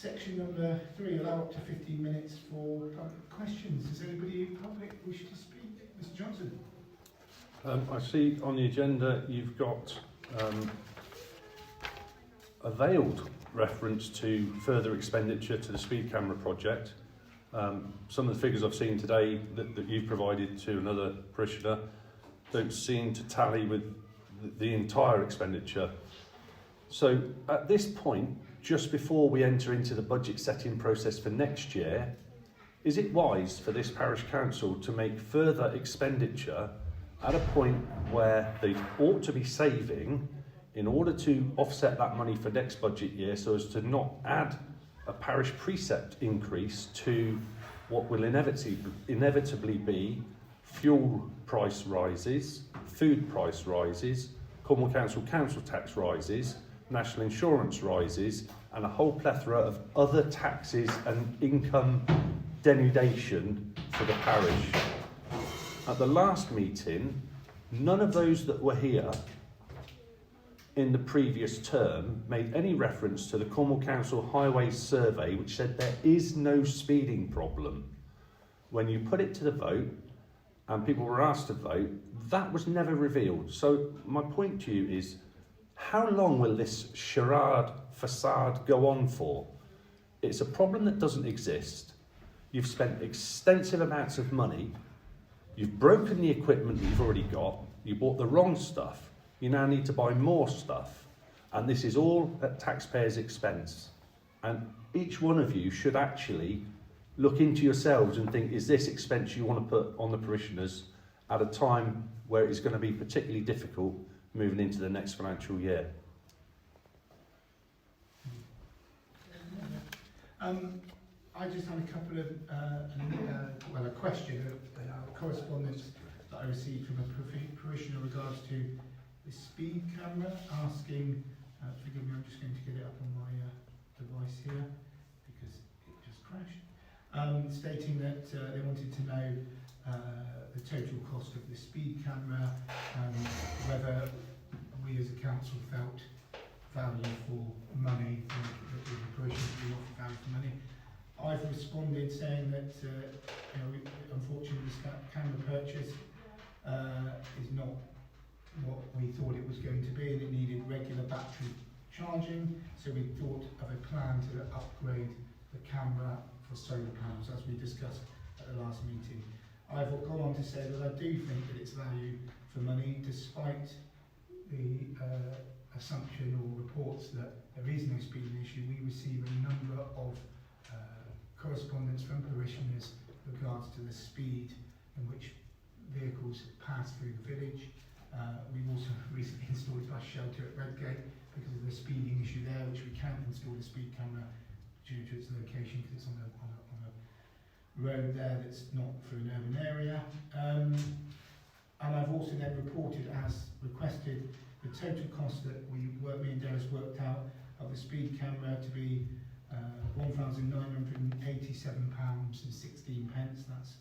section number 3, allow up to 15 minutes for public questions. Does anybody public wish to speak? Mr Johnson. I see on the agenda you've got a veiled reference to further expenditure to the speed camera project. Some of the figures I've seen today that you've provided to another parishioner don't seem to tally with the entire expenditure. So at this point, just before we enter into the budget setting process for next year, is it wise for this parish council to make further expenditure at a point where they ought to be saving in order to offset that money for next budget year, so as to not add a parish precept increase to what will inevitably be fuel price rises, food price rises, Cornwall council tax rises, national insurance rises, and a whole plethora of other taxes and income denudation for the parish. At the last meeting, none of those that were here in the previous term made any reference to the Cornwall Council Highways Survey, which said there is no speeding problem. When you put it to the vote and people were asked to vote, that was never revealed. So my point to you is, how long will this charade facade go on for? It's a problem that doesn't exist. You've spent extensive amounts of money. You've broken the equipment you've already got. You bought the wrong stuff. You now need to buy more stuff. And this is all at taxpayers' expense. And each one of you should actually look into yourselves and think, is this expense you want to put on the parishioners at a time where it's going to be particularly difficult moving into the next financial year? I just had a couple of, a question, correspondence that I received from a parishioner in regards to the speed camera, asking, forgive me, I'm just going to get it up on my device here because it just crashed, stating that they wanted to know the total cost of the speed camera and whether we as a council felt value for money, that the parishioners we offer value for money. I've responded saying that unfortunately this camera purchase is not what we thought it was going to be, and it needed regular battery charging, so we thought of a plan to upgrade the camera for solar panels, as we discussed at the last meeting. I've gone on to say that I do think that it's value for money, despite the assumption or reports that there is no speeding issue. We receive a number of correspondence from parishioners with regards to the speed in which vehicles pass through the village. We've also recently installed a bus shelter at Redgate because of the speeding issue there, which we can't install a speed camera due to its location because it's on a road there that's not through an urban area. And I've also then reported, as requested, the total cost that me and Dennis worked out of the speed camera to be £1,987.16. That's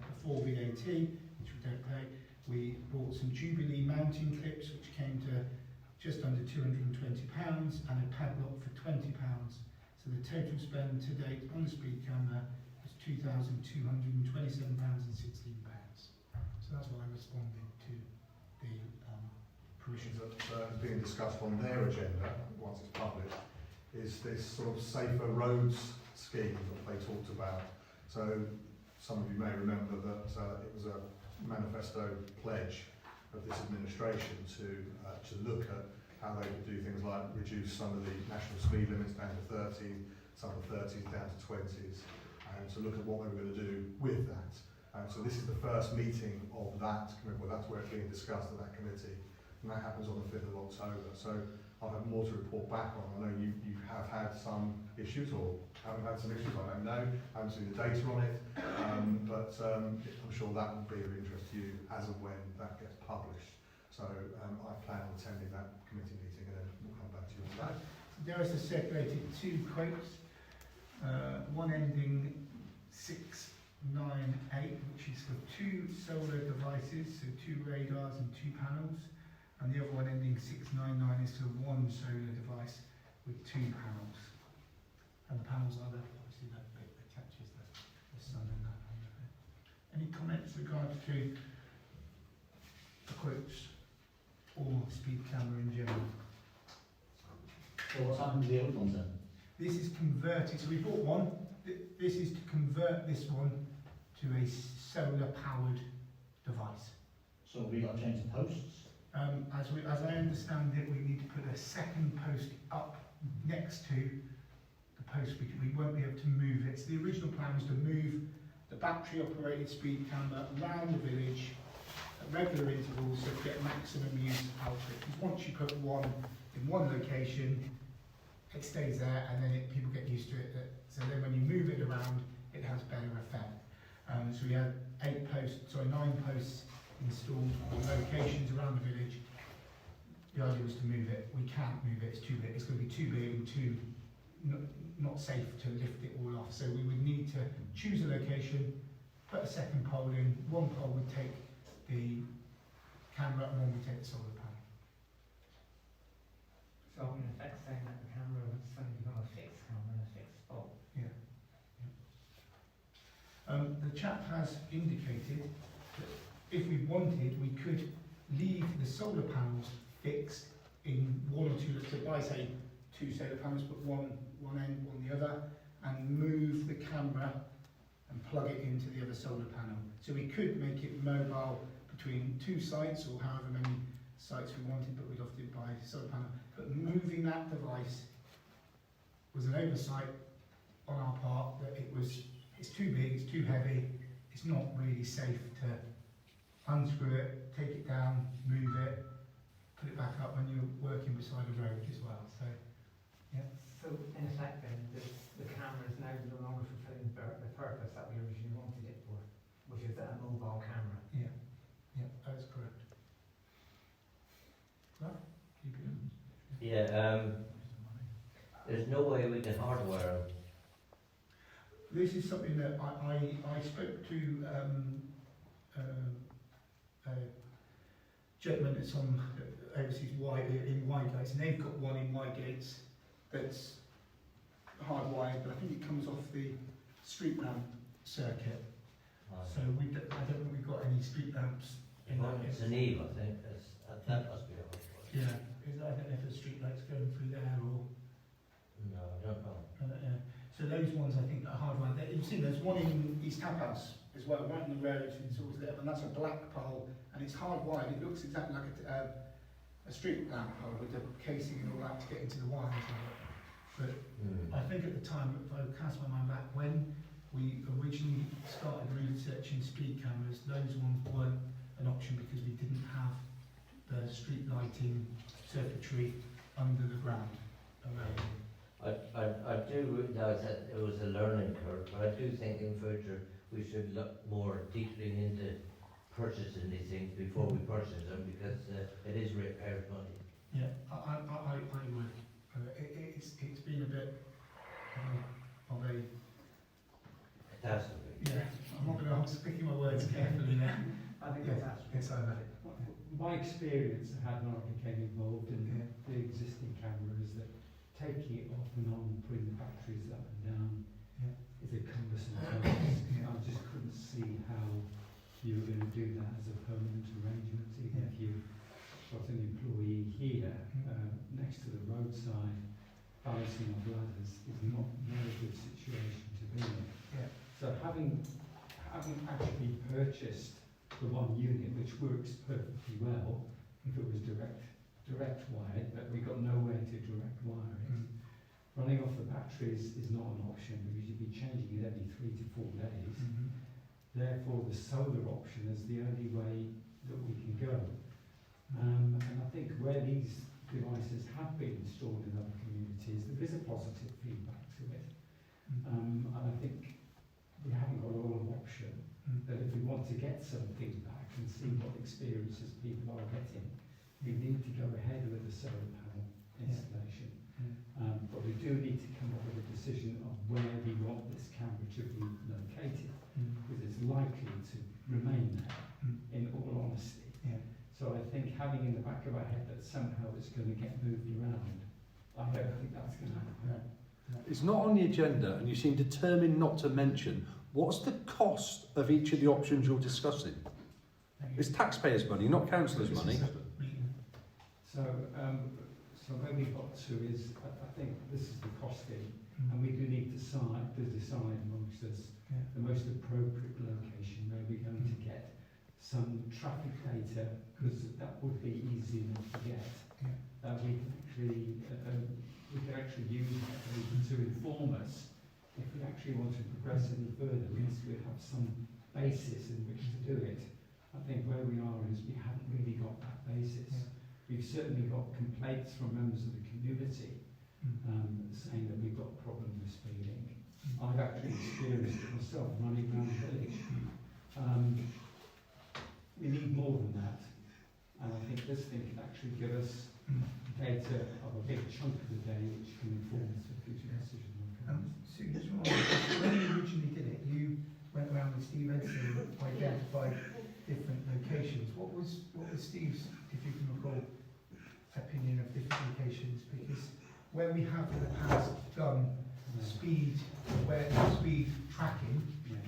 before VAT, which we don't pay. We bought some Jubilee mounting clips, which came to just under £220, and a padlock for £20. So the total spend to date on the speed camera was £2,227.16. So that's what I responded to the parishioners. That being discussed on their agenda once it's published is this sort of safer roads scheme that they talked about. So some of you may remember that it was a manifesto pledge of this administration to look at how they could do things like reduce some of the national speed limits down to 30, some of the 30s down to 20s, and to look at what they were going to do with that. So this is the first meeting of that committee. Well, that's where it's being discussed at that committee, and that happens on the 5th of October. So I'll have more to report back on. I know you have had some issues, or haven't had some issues, I don't know. I haven't seen the data on it, but I'm sure that will be of interest to you as and when that gets published. So I plan on attending that committee meeting, and then we'll come back to you on that. There is circulated 2 quotes, one ending 698, which is for 2 solar devices, so 2 radars and 2 panels, and the other one ending 699 is for 1 solar device with 2 panels. and the panels are there, obviously that bit that catches the sun and that. Any comments regards to the quotes or speed camera in general? So what's happened to the old ones then? This is converting, so we bought one, this is to convert this one to a solar powered device. So we got to change the posts? As I understand it, we need to put a second post up next to the post. We won't be able to move it. So the original plan was to move the battery operated speed camera around the village at regular intervals so to get maximum use out of it. Because once you put one in one location, it stays there and then people get used to it. So then when you move it around, it has better effect. So we had 9 posts installed on locations around the village. The idea was to move it. We can't move it, it's too big. It's going to be too big and too not safe to lift it all off. So we would need to choose a location, put a second pole in. One pole would take the camera and one would take the solar panel. So in effect saying that the camera was suddenly become a fixed camera in a fixed spot. Yeah. The chap has indicated that if we wanted, we could leave the solar panels fixed in one or two, so I say 2 solar panels, put one end, one the other, and move the camera and plug it into the other solar panel. So we could make it mobile between 2 sites or however many sites we wanted, but we'd often buy a solar panel. But moving that device was an oversight on our part, that it's too big, it's too heavy, it's not really safe to unscrew it, take it down, move it, put it back up when you're working beside a road as well. So, yeah. So in effect then, the camera is now no longer fulfilling the purpose that we originally wanted it for, which is a mobile camera. Yeah, that is correct. Right, keep it on. Yeah, there's no way we can hardwire them. This is something that I spoke to a gentleman that's on overseas in Wygates, and they've got one in Wygates that's hardwired, but I think it comes off the street lamp circuit. So I don't think we've got any street lamps in that. It's an Eve, I think. That must be all. Yeah, I don't know if the street light's going through there or. No, I don't know. So those ones I think are hardwired. You've seen there's one in East Taphouse as well, right on the road. It's always there, and that's a black pole, and it's hardwired. It looks exactly like a street lamp pole with the casing and all that to get into the wires. But I think at the time, if I cast my mind back, when we originally started researching speed cameras, those ones weren't an option because we didn't have the street lighting circuitry under the ground around. I do realise that it was a learning curve, but I do think in future we should look more deeply into purchasing these things before we purchase them, because it is repaired money. Yeah, I would. It's been a bit of a Catastrophe. yeah. I'm picking my words carefully now. I think Yeah, that's it's over. My experience, I had not became involved in the existing cameras, that taking it off and on, putting the batteries up and down is a cumbersome process. I just couldn't see how you were going to do that as a permanent arrangement, even if you've got an employee here next to the roadside balancing on ladders is not a good situation to be in. Yeah. So having actually purchased the one unit, which works perfectly well if it was direct wired, but we got nowhere to direct wire it. Running off the batteries is not an option because you'd be changing it every 3 to 4 days. Therefore, the solar option is the only way that we can go. And I think where these devices have been installed in other communities, there is a positive feedback to it. And I think we haven't got a lot of option. That if we want to get some feedback and see what experiences people are getting, we need to go ahead with the solar panel installation. But we do need to come up with a decision of where we want this camera to be located, because it's likely to remain there, in all honesty. So I think having in the back of our head that somehow it's going to get moved around, I don't think that's going to happen. It's not on the agenda, and you seem determined not to mention what's the cost of each of the options you're discussing. It's taxpayers' money, not councillors' money. So, so where we got to is, I think this is the costing, and we do need to decide amongst us the most appropriate location where we're going to get some traffic data, because that would be easy enough to get. We can actually use that data to inform us if we actually want to progress any further. At least we have some basis in which to do it. I think where we are is we haven't really got that basis. We've certainly got complaints from members of the community saying that we've got a problem with speeding. I've actually experienced it myself running around the village. We need more than that, and I think this thing can actually give us data of a big chunk of the day which can inform us for future decisions. Sue, just one more question. When you originally did it, you went around with Steve Edson and identified different locations. What was Steve's, if you can recall, opinion of different locations? Because when we have in the past done speed tracking,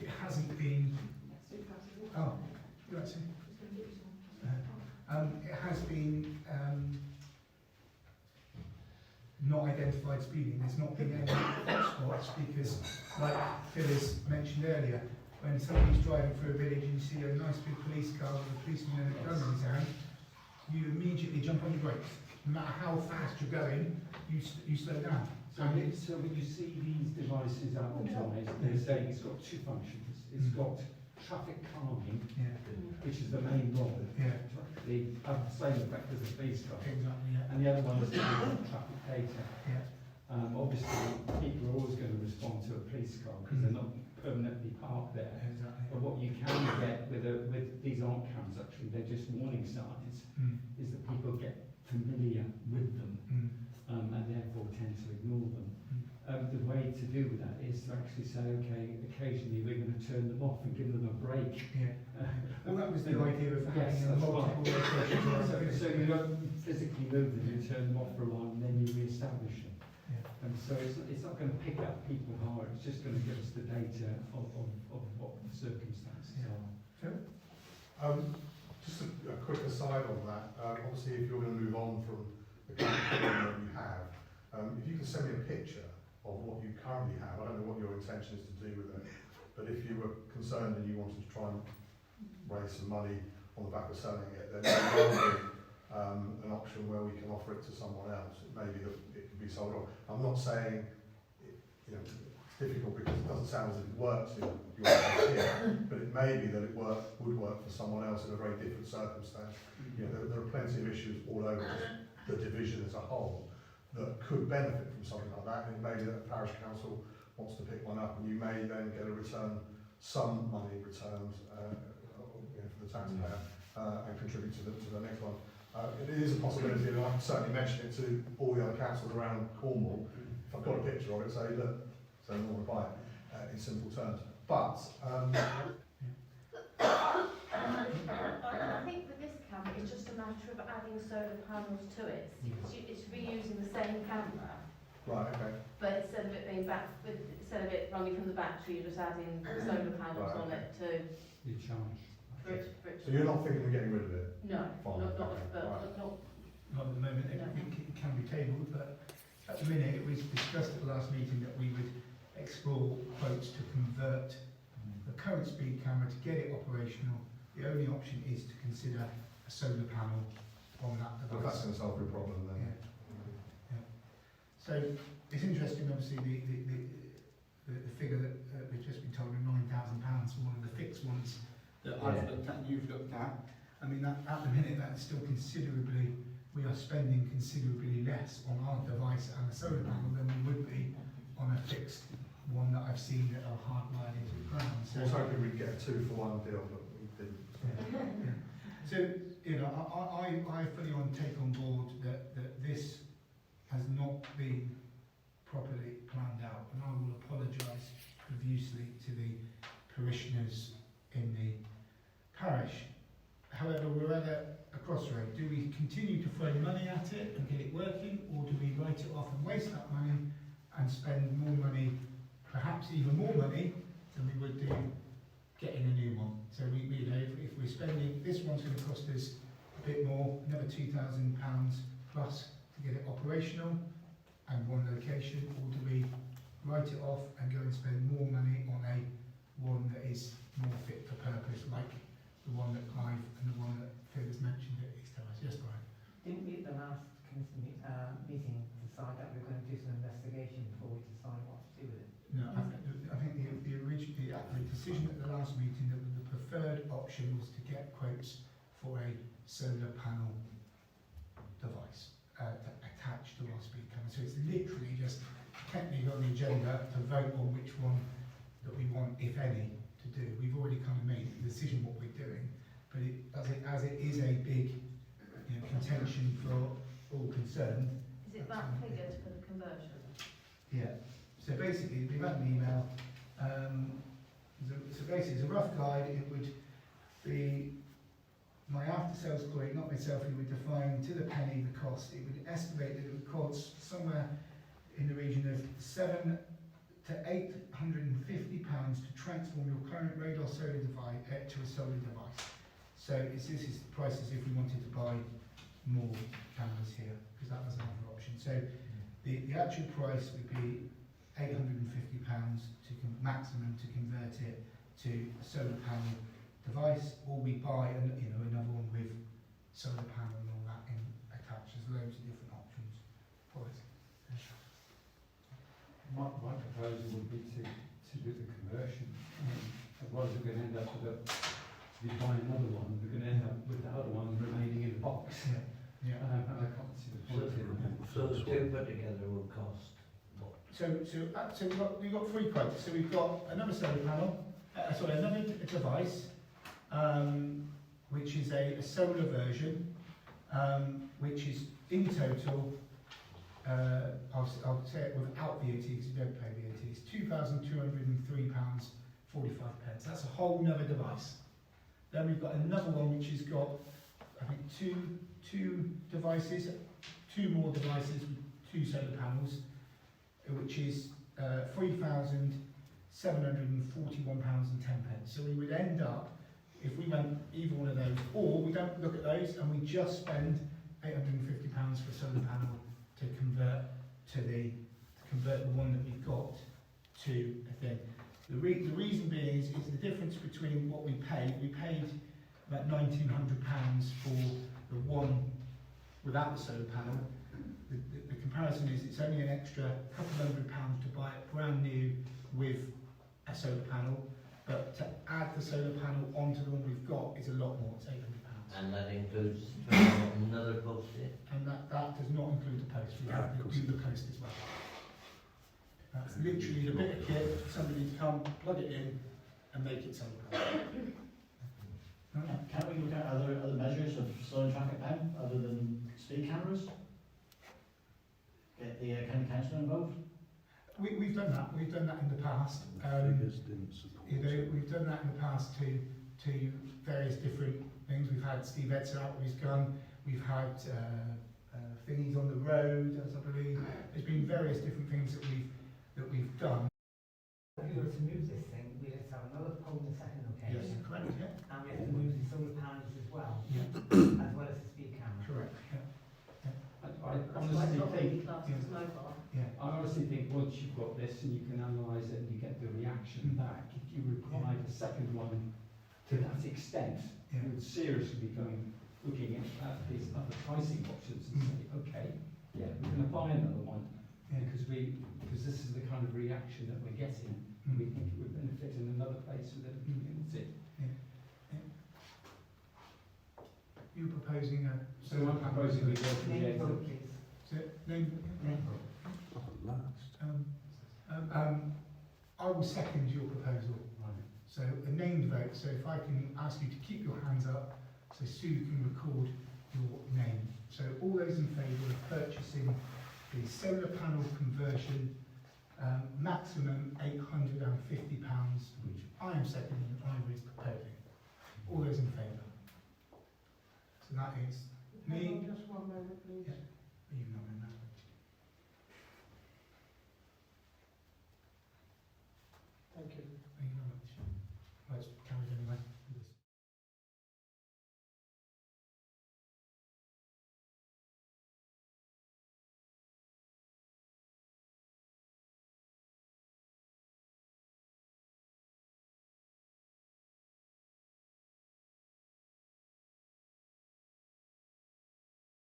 it hasn't been. Oh, you're right, Sue. It has been not identified speeding. There's not been any hotspots because, like Phyllis mentioned earlier, when somebody's driving through a village and you see a nice big police car with a policeman and a gun in his hand, you immediately jump on your brakes. No matter how fast you're going, you slow down. So when you see these devices advertised, they're saying it's got two functions. It's got traffic calming, which is the main role, to actually have the same effect as a police car. Exactly, And the other one is traffic data. Obviously, people are always going to respond to a police car because they're not permanently parked there. Exactly. But what you can get with these aren't cams, actually, they're just warning signs, is that people get familiar with them and therefore tend to ignore them. The way to do that is to actually say, okay, occasionally we're going to turn them off and give them a break. Well, that was the idea of having multiple locations. So you don't physically move them, you turn them off for a while and then you re-establish them. And so it's not going to pick up people hard, it's just going to give us the data of what the circumstances are. Just a quick aside on that. Obviously, if you're going to move on from the current program that you have, if you can send me a picture of what you currently have, I don't know what your intention is to do with it, but if you were concerned and you wanted to try and raise some money on the back of selling it, then there will be an option where we can offer it to someone else. It may be that it could be sold on. I'm not saying it's difficult because it doesn't sound as if it works in your case here, but it may be that it would work for someone else in a very different circumstance. There are plenty of issues all over the division as a whole that could benefit from something like that, and maybe that the parish council wants to pick one up, and you may then get some money returned for the taxpayer and contribute to the next one. It is a possibility, and I can certainly mention it to all the other councils around Cornwall. If I've got a picture of it, say, look, so I want to buy it in simple terms. But I think with this camera, it's just a matter of adding solar panels to it. It's reusing the same camera. Right, okay. But instead of it being instead of it running from the battery, you're just adding solar panels on it to You charge. for it. So you're not thinking of getting rid of it? No, Fine, not Not at the moment. Everything can be tabled, but at the minute it was discussed at the last meeting that we would explore quotes to convert the current speed camera to get it operational. The only option is to consider a solar panel on that Well, that's device. going to solve your problem then. So it's interesting, obviously, the figure that we've just been told of £9,000 for one of the fixed ones that I've looked at, you've looked at. I mean, that, at the minute, that's still we are spending considerably less on our device and the solar panel than we would be on a fixed one that I've seen that are hardwired into the ground. So I was hoping we'd get a 2-for-1 deal, but we didn't. So, I fully take on board that this has not been properly planned out, and I will apologise profusely to the parishioners in the parish. However, we're at a crossroad. Do we continue to throw money at it and get it working, or do we write it off and waste that money and spend more money, perhaps even more money than we would do getting a new one. So we you know, if we're spending, this one's going to cost us a bit more, another £2,000 plus to get it operational and one location, or do we write it off and go and spend more money on a one that is more fit for purpose, like the one that Clive and the one that Phil has mentioned at East Terrace? Yes, Brian? Didn't we at the last meeting decide that we were going to do some investigation before we decide what to do with it? No, I think the decision at the last meeting that the preferred option was to get quotes for a solar panel device attached to our speed camera. So it's literally just technically on the agenda to vote on which one that we want, if any, to do. We've already kind of made the decision what we're doing, but as it is a big contention for all concerned. Is it that figure for the conversion? Yeah. So basically, we've had an email. So basically, it's a rough guide. It would be my after-sales colleague, not myself, who would define to the penny the cost. It would estimate that it would cost somewhere in the region of £700 to £850 to transform your current radar solar device to a solar device. So this is the price as if we wanted to buy more cameras here, because that was another option. So the actual price would be £850 maximum to convert it to a solar panel device, or we buy another one with solar panel and all that attached. There's loads of different options for it. My proposal would be to do the conversion. Otherwise we're going to end up with if you buy another one, we're going to end up with the other one remaining in the box. Yeah. And I can't see the point in that. So the two put together will cost what? So we've got three quotes. So we've got another solar panel, another device, which is a solar version, which is in total, I'll say it without VAT because you don't pay VAT, it's £2,203.45. That's a whole nother device. Then we've got another one which has got, I think, two devices, two more devices with two solar panels, which is £3,741.10. So we would end up, if we went either one of those, or we don't look at those and we just spend £850 for a solar panel to convert the one that we've got to a thing. The reason being is the difference between what we paid. We paid about £1,900 for the one without the solar panel. The comparison is it's only an extra couple £100 to buy it brand new with a solar panel, but to add the solar panel onto the one we've got is a lot more. It's £800. And that includes another post here? And that does not include the post. We have to do the post as well. That's literally a bit of kit for somebody to come, plug it in, and make it solar panel. Can we look at other measures of slowing traffic down other than speed cameras? Get the county council involved? We've done that. We've done that in the past. Figures didn't support it. We've done that in the past to various different things. We've had Steve Edson out with his gun. We've had thingies on the road, as I believe. There's been various different things that we've done. If we were to move this thing, we'd have to have another pole in the second Yes, location. correct. Yeah. And we have to move the solar panels as well, Yeah. as well as the speed camera. Correct. Yeah. I That's why it's honestly not really think, classed as mobile. I honestly think once you've got this and you can analyse it and you get the reaction back, if you required a second one to that extent, Yeah. you would seriously be looking at these other pricing options and say, okay, yeah, we're going to buy another one Yeah. because this is the kind of reaction that we're getting. And we think it would benefit in another place within the community. You're proposing a So I'm proposing we go for the Name 8th vote, of please. Name. Name vote. Last. I will second your proposal. So a named vote. So if I can ask you to keep your hands up, so Sue can record your name. So all those in favour of purchasing the solar panel conversion, maximum £850, which I am seconding and Ivor is proposing. All those in favour. So that is me. Just one moment, please. Yeah. You've not in that. Thank you very much. Well, it's carried anyway.